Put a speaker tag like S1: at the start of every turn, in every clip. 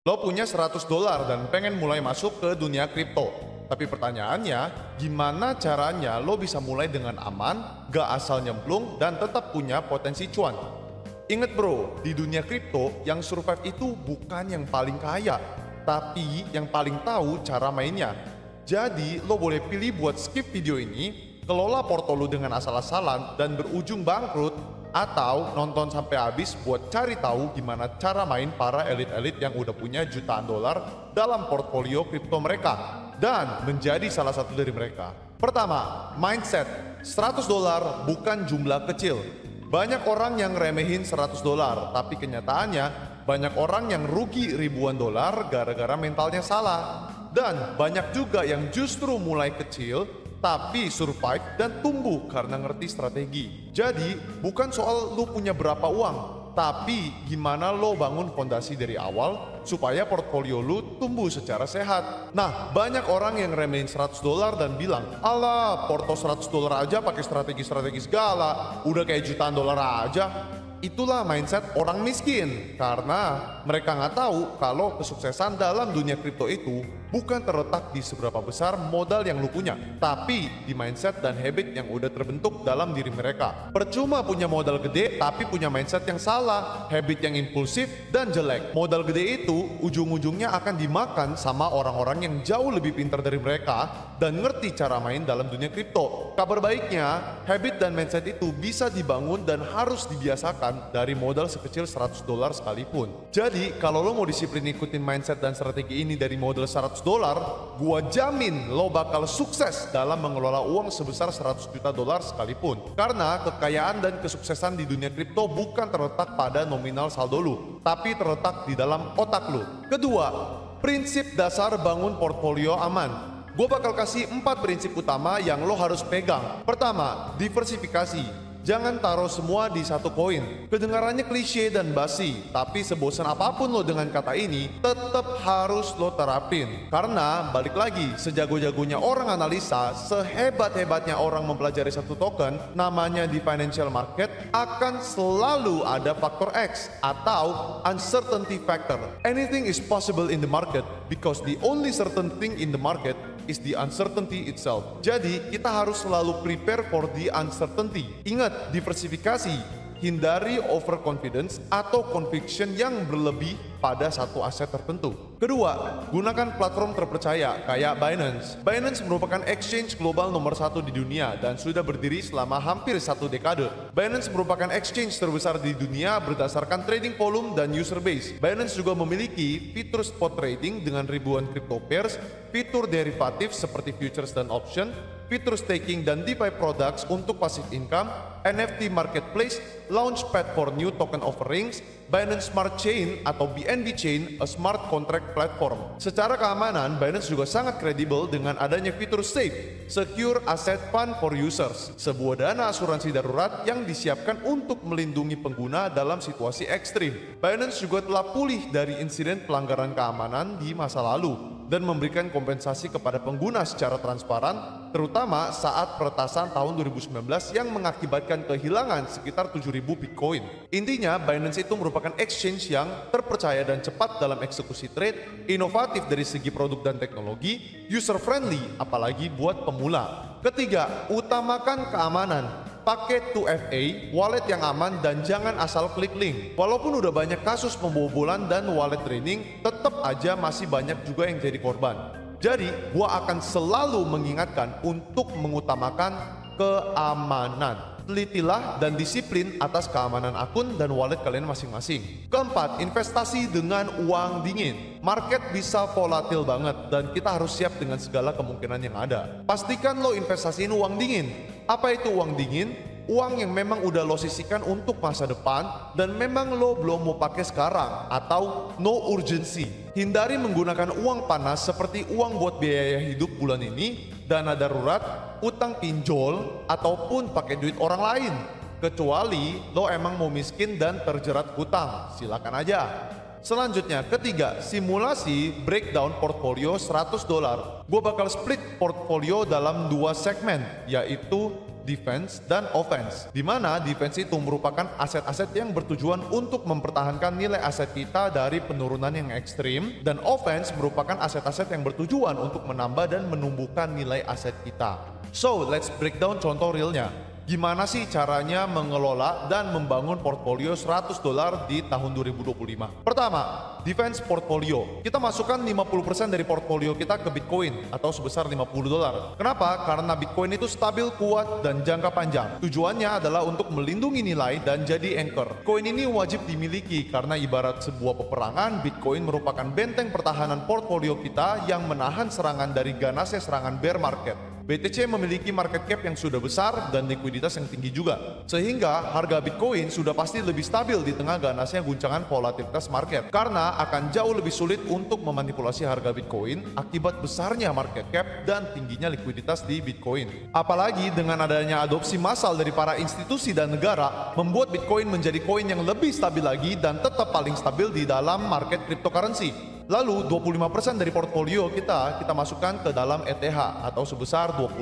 S1: Lo punya 100 dolar dan pengen mulai masuk ke dunia kripto. Tapi pertanyaannya, gimana caranya lo bisa mulai dengan aman, gak asal nyemplung, dan tetap punya potensi cuan? Ingat bro, di dunia kripto yang survive itu bukan yang paling kaya, tapi yang paling tahu cara mainnya. Jadi lo boleh pilih buat skip video ini, kelola porto lo dengan asal-asalan dan berujung bangkrut, atau nonton sampai habis buat cari tahu gimana cara main para elit-elit yang udah punya jutaan dolar dalam portfolio kripto mereka dan menjadi salah satu dari mereka. Pertama, mindset. 100 dolar bukan jumlah kecil. Banyak orang yang remehin 100 dolar, tapi kenyataannya banyak orang yang rugi ribuan dolar gara-gara mentalnya salah. Dan banyak juga yang justru mulai kecil tapi survive dan tumbuh karena ngerti strategi. Jadi, bukan soal lu punya berapa uang, tapi gimana lo bangun fondasi dari awal supaya portfolio lu tumbuh secara sehat. Nah, banyak orang yang remehin 100 dolar dan bilang, "Alah, porto 100 dolar aja pakai strategi-strategi segala, udah kayak jutaan dolar aja." Itulah mindset orang miskin, karena mereka nggak tahu kalau kesuksesan dalam dunia kripto itu bukan terletak di seberapa besar modal yang lu punya, tapi di mindset dan habit yang udah terbentuk dalam diri mereka. Percuma punya modal gede tapi punya mindset yang salah, habit yang impulsif dan jelek. Modal gede itu ujung-ujungnya akan dimakan sama orang-orang yang jauh lebih pintar dari mereka dan ngerti cara main dalam dunia kripto. Kabar baiknya, habit dan mindset itu bisa dibangun dan harus dibiasakan dari modal sekecil 100 dolar sekalipun. Jadi, kalau lo mau disiplin ikutin mindset dan strategi ini dari modal 100 dolar, gua jamin lo bakal sukses dalam mengelola uang sebesar 100 juta dolar sekalipun. Karena kekayaan dan kesuksesan di dunia kripto bukan terletak pada nominal saldo lu, tapi terletak di dalam otak lu. Kedua, prinsip dasar bangun portfolio aman. Gue bakal kasih 4 prinsip utama yang lo harus pegang. Pertama, diversifikasi. Jangan taruh semua di satu koin. Kedengarannya klise dan basi, tapi sebosan apapun lo dengan kata ini, tetap harus lo terapin. Karena, balik lagi, sejago-jagonya orang analisa, sehebat-hebatnya orang mempelajari satu token, namanya di financial market, akan selalu ada faktor X atau uncertainty factor. Anything is possible in the market because the only certain thing in the market is the uncertainty itself. Jadi, kita harus selalu prepare for the uncertainty. Ingat, diversifikasi. Hindari overconfidence atau conviction yang berlebih pada satu aset tertentu. Kedua, gunakan platform terpercaya kayak Binance. Binance merupakan exchange global nomor 1 di dunia dan sudah berdiri selama hampir 1 dekade. Binance merupakan exchange terbesar di dunia berdasarkan trading volume dan user base. Binance juga memiliki fitur spot trading dengan ribuan crypto pairs, fitur derivatif seperti futures dan option, fitur staking dan DeFi products untuk passive income, NFT marketplace, launchpad for new token offerings, Binance Smart Chain atau BNB Chain, a smart contract platform. Secara keamanan, Binance juga sangat kredibel dengan adanya fitur SAFE, Secure Asset Fund for Users, sebuah dana asuransi darurat yang disiapkan untuk melindungi pengguna dalam situasi ekstrim. Binance juga telah pulih dari insiden pelanggaran keamanan di masa lalu dan memberikan kompensasi kepada pengguna secara transparan, terutama saat peretasan tahun 2019 yang mengakibatkan kehilangan sekitar 7.000 Bitcoin. Intinya, Binance itu merupakan exchange yang terpercaya dan cepat dalam eksekusi trade, inovatif dari segi produk dan teknologi, user-friendly, apalagi buat pemula. Ketiga, utamakan keamanan. Pakai 2FA, wallet yang aman dan jangan asal klik link. Walaupun udah banyak kasus pembobolan dan wallet draining, tetap aja masih banyak juga yang jadi korban. Jadi, gua akan selalu mengingatkan untuk mengutamakan keamanan. Telitilah dan disiplin atas keamanan akun dan wallet kalian masing-masing. Keempat, investasi dengan uang dingin. Market bisa volatil banget dan kita harus siap dengan segala kemungkinan yang ada. Pastikan lo investasiin uang dingin. Apa itu uang dingin? Uang yang memang udah lo sisihkan untuk masa depan dan memang lo belum mau pakai sekarang atau no urgency. Hindari menggunakan uang panas seperti uang buat biaya hidup bulan ini, dana darurat, utang pinjol, ataupun pakai duit orang lain. Kecuali lo emang mau miskin dan terjerat hutang, silakan aja. Selanjutnya, ketiga, simulasi breakdown portfolio 100 dolar. Gue bakal split portfolio dalam 2 segmen, yaitu defense, dan offense. Di mana defense itu merupakan aset-aset yang bertujuan untuk mempertahankan nilai aset kita dari penurunan yang ekstrim, dan offense merupakan aset-aset yang bertujuan untuk menambah dan menumbuhkan nilai aset kita. So, let's break down contoh realnya. Gimana sih caranya mengelola dan membangun portfolio $100 di tahun 2025? Pertama, defense portfolio. Kita masukkan 50% dari portfolio kita ke Bitcoin atau sebesar $50. Kenapa? Karena Bitcoin itu stabil, kuat, dan jangka panjang. Tujuannya adalah untuk melindungi nilai dan jadi anchor. Koin ini wajib dimiliki karena ibarat sebuah peperangan, Bitcoin merupakan benteng pertahanan portfolio kita yang menahan serangan dari ganasnya serangan bear market. BTC memiliki market cap yang sudah besar dan likuiditas yang tinggi juga. Sehingga harga Bitcoin sudah pasti lebih stabil di tengah ganasnya guncangan volatilitas market. Karena akan jauh lebih sulit untuk memanipulasi harga Bitcoin akibat besarnya market cap dan tingginya likuiditas di Bitcoin. Apalagi dengan adanya adopsi massal dari para institusi dan negara, membuat Bitcoin menjadi koin yang lebih stabil lagi dan tetap paling stabil di dalam market cryptocurrency. Lalu 25% dari portfolio kita masukkan ke dalam ETH atau sebesar $25.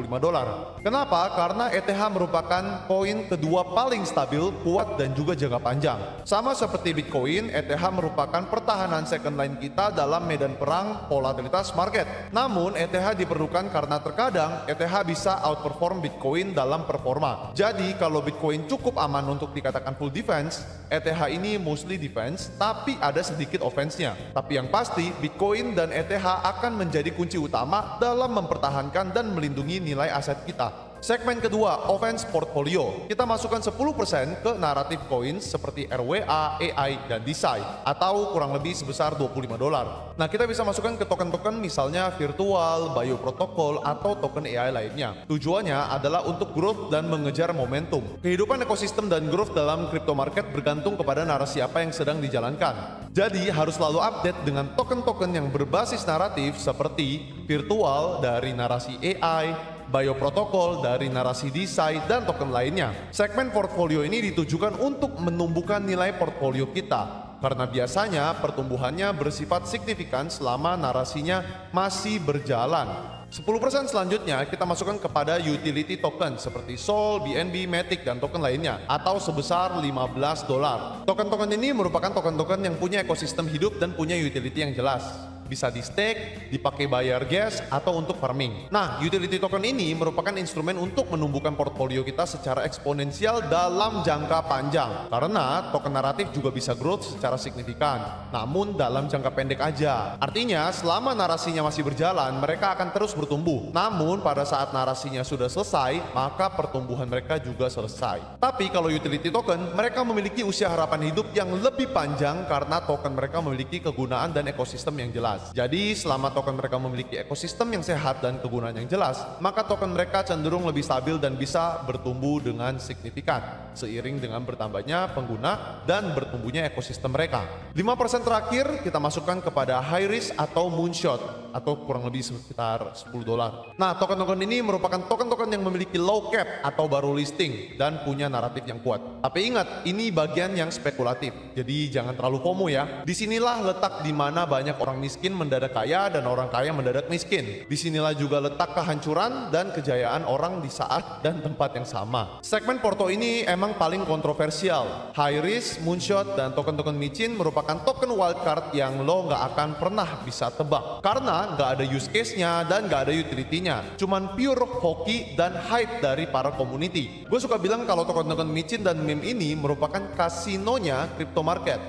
S1: Kenapa? Karena ETH merupakan koin kedua paling stabil, kuat, dan juga jangka panjang. Sama seperti Bitcoin, ETH merupakan pertahanan second line kita dalam medan perang volatilitas market. Namun ETH diperlukan karena terkadang ETH bisa outperform Bitcoin dalam performa. Jadi kalau Bitcoin cukup aman untuk dikatakan full defense, ETH ini mostly defense, tapi ada sedikit offense-nya. Tapi yang pasti Bitcoin dan ETH akan menjadi kunci utama dalam mempertahankan dan melindungi nilai aset kita. Segmen kedua, offense portfolio. Kita masukkan 10% ke naratif coins seperti RWA, AI, dan DeSci, atau kurang lebih sebesar $25. Nah, kita bisa masukkan ke token-token misalnya virtual, bio protokol, atau token AI lainnya. Tujuannya adalah untuk growth dan mengejar momentum. Kehidupan ekosistem dan growth dalam crypto market bergantung kepada narasi apa yang sedang dijalankan. Jadi, harus selalu update dengan token-token yang berbasis naratif seperti virtual dari narasi AI, bio protokol dari narasi DeSci, dan token lainnya. Segmen portfolio ini ditujukan untuk menumbuhkan nilai portfolio kita, karena biasanya pertumbuhannya bersifat signifikan selama narasinya masih berjalan. 10% selanjutnya kita masukkan kepada utility token seperti Sol, BNB, Matic, dan token lainnya, atau sebesar $15. Token-token ini merupakan token-token yang punya ekosistem hidup dan punya utility yang jelas. Bisa di stake, dipakai bayar gas, atau untuk farming. Nah, utility token ini merupakan instrumen untuk menumbuhkan portfolio kita secara eksponensial dalam jangka panjang. Karena token naratif juga bisa growth secara signifikan, namun dalam jangka pendek aja. Artinya, selama narasinya masih berjalan, mereka akan terus bertumbuh. Namun, pada saat narasinya sudah selesai, maka pertumbuhan mereka juga selesai. Tapi kalau utility token, mereka memiliki usia harapan hidup yang lebih panjang karena token mereka memiliki kegunaan dan ekosistem yang jelas. Jadi selama token mereka memiliki ekosistem yang sehat dan kegunaan yang jelas, maka token mereka cenderung lebih stabil dan bisa bertumbuh dengan signifikan seiring dengan bertambahnya pengguna dan bertumbuhnya ekosistem mereka. 5% terakhir kita masukkan kepada high risk atau moonshot, atau kurang lebih sekitar $10. Nah, token-token ini merupakan token-token yang memiliki low cap atau baru listing dan punya naratif yang kuat. Tapi ingat, ini bagian yang spekulatif, jadi jangan terlalu FOMO ya. Disinilah letak di mana banyak orang miskin mendadak kaya dan orang kaya mendadak miskin. Disinilah juga letak kehancuran dan kejayaan orang di saat dan tempat yang sama. Segmen porto ini emang paling kontroversial. High risk, moonshot, dan token-token micin merupakan token wildcard yang lo nggak akan pernah bisa tebak. Karena nggak ada use case-nya dan nggak ada utility-nya. Cuman pure hoki dan hype dari para community. Gue suka bilang kalau token-token micin dan meme ini merupakan kasinonya crypto market.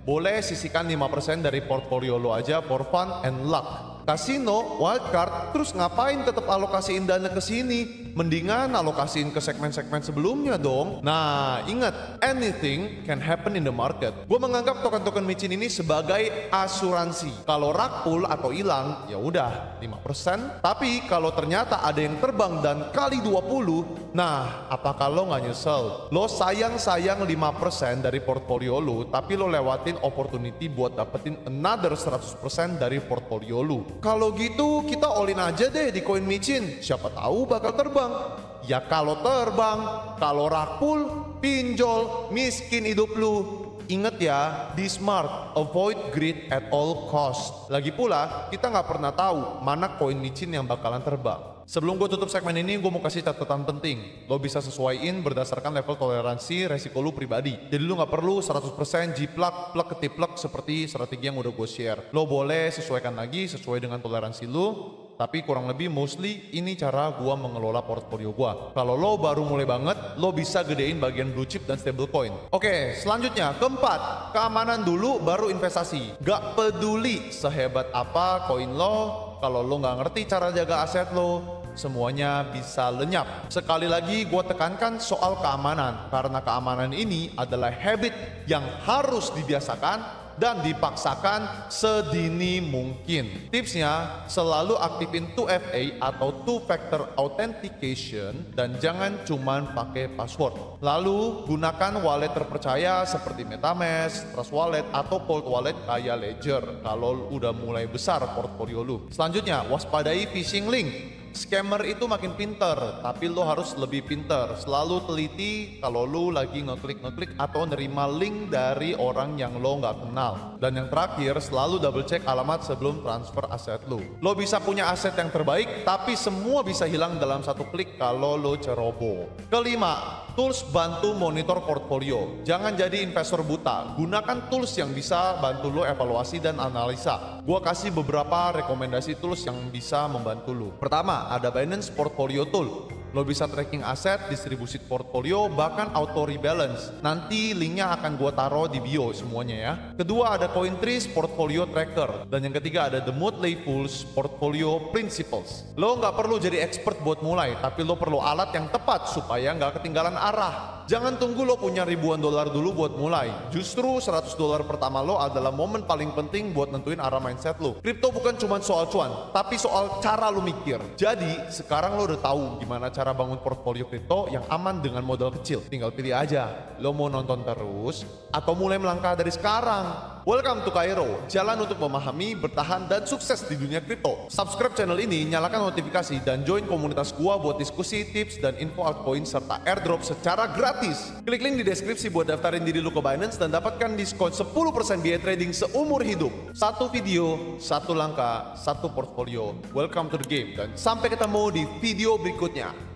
S1: Boleh sisihkan 5% dari portfolio lo aja for fun and luck. Kasino, wildcard, terus ngapain tetap alokasiin dana ke sini? Mendingan alokasiin ke segmen-segmen sebelumnya dong. Nah, ingat, anything can happen in the market. Gue menganggap token-token micin ini sebagai asuransi. Kalau rug pull atau hilang, ya udah 5%. Tapi kalau ternyata ada yang terbang dan kali 20, nah, apakah lo nggak nyesel? Lo sayang-sayang 5% dari portfolio lo, tapi lo lewatin opportunity buat dapetin another 100% dari portfolio lo. Kalau gitu kita all in aja deh di koin micin, siapa tahu bakal terbang. Ya kalau terbang, kalau rakpul, pinjol, miskin hidup lu. Ingat ya, be smart, avoid greed at all cost. Lagi pula, kita nggak pernah tahu mana koin micin yang bakalan terbang. Sebelum gue tutup segmen ini, gue mau kasih catatan penting. Lo bisa sesuaiin berdasarkan level toleransi resiko lo pribadi. Jadi lo nggak perlu 100% jiplak, plek ketiplek seperti strategi yang udah gue share. Lo boleh sesuaikan lagi sesuai dengan toleransi lo. Tapi kurang lebih mostly ini cara gua mengelola portfolio gua. Kalau lo baru mulai banget, lo bisa gedein bagian blue chip dan stablecoin. Oke, selanjutnya keempat, keamanan dulu baru investasi. Gak peduli sehebat apa koin lo, kalau lo nggak ngerti cara jaga aset lo, semuanya bisa lenyap. Sekali lagi gue tekankan soal keamanan, karena keamanan ini adalah habit yang harus dibiasakan dan dipaksakan sedini mungkin. Tipsnya, selalu aktifin 2FA atau Two Factor Authentication dan jangan cuman pakai password. Lalu gunakan wallet terpercaya seperti MetaMask, Trust Wallet atau Cold Wallet kayak Ledger kalau udah mulai besar portfolio lu. Selanjutnya, waspadai phishing link. Scammer itu makin pinter, tapi lo harus lebih pinter. Selalu teliti kalau lo lagi ngeklik atau nerima link dari orang yang lo nggak kenal. Dan yang terakhir, selalu double check alamat sebelum transfer aset lo. Lo bisa punya aset yang terbaik, tapi semua bisa hilang dalam satu klik kalau lo ceroboh. Kelima, tools bantu monitor portfolio. Jangan jadi investor buta. Gunakan tools yang bisa bantu lo evaluasi dan analisa. Gua kasih beberapa rekomendasi tools yang bisa membantu lo. Pertama, ada Binance Portfolio Tool. Lo bisa tracking aset, distribusi portfolio, bahkan auto rebalance. Nanti linknya akan gua taruh di bio semuanya ya. Kedua ada CoinTrees Portfolio Tracker. Dan yang ketiga ada The Motley Fool's Portfolio Principles. Lo nggak perlu jadi expert buat mulai, tapi lo perlu alat yang tepat supaya nggak ketinggalan arah. Jangan tunggu lo punya ribuan dolar dulu buat mulai. Justru $100 pertama lo adalah momen paling penting buat nentuin arah mindset lo. Kripto bukan cuma soal cuan, tapi soal cara lo mikir. Jadi sekarang lo udah tahu gimana cara bangun portfolio kripto yang aman dengan modal kecil. Tinggal pilih aja, lo mau nonton terus atau mulai melangkah dari sekarang. Welcome to Cairo, jalan untuk memahami, bertahan, dan sukses di dunia kripto. Subscribe channel ini, nyalakan notifikasi, dan join komunitas gua buat diskusi, tips, dan info altcoin serta airdrop secara gratis. Klik link di deskripsi buat daftarin diri lu ke Binance dan dapatkan diskon 10% biaya trading seumur hidup. Satu video, satu langkah, satu portfolio. Welcome to the game, dan sampai ketemu di video berikutnya.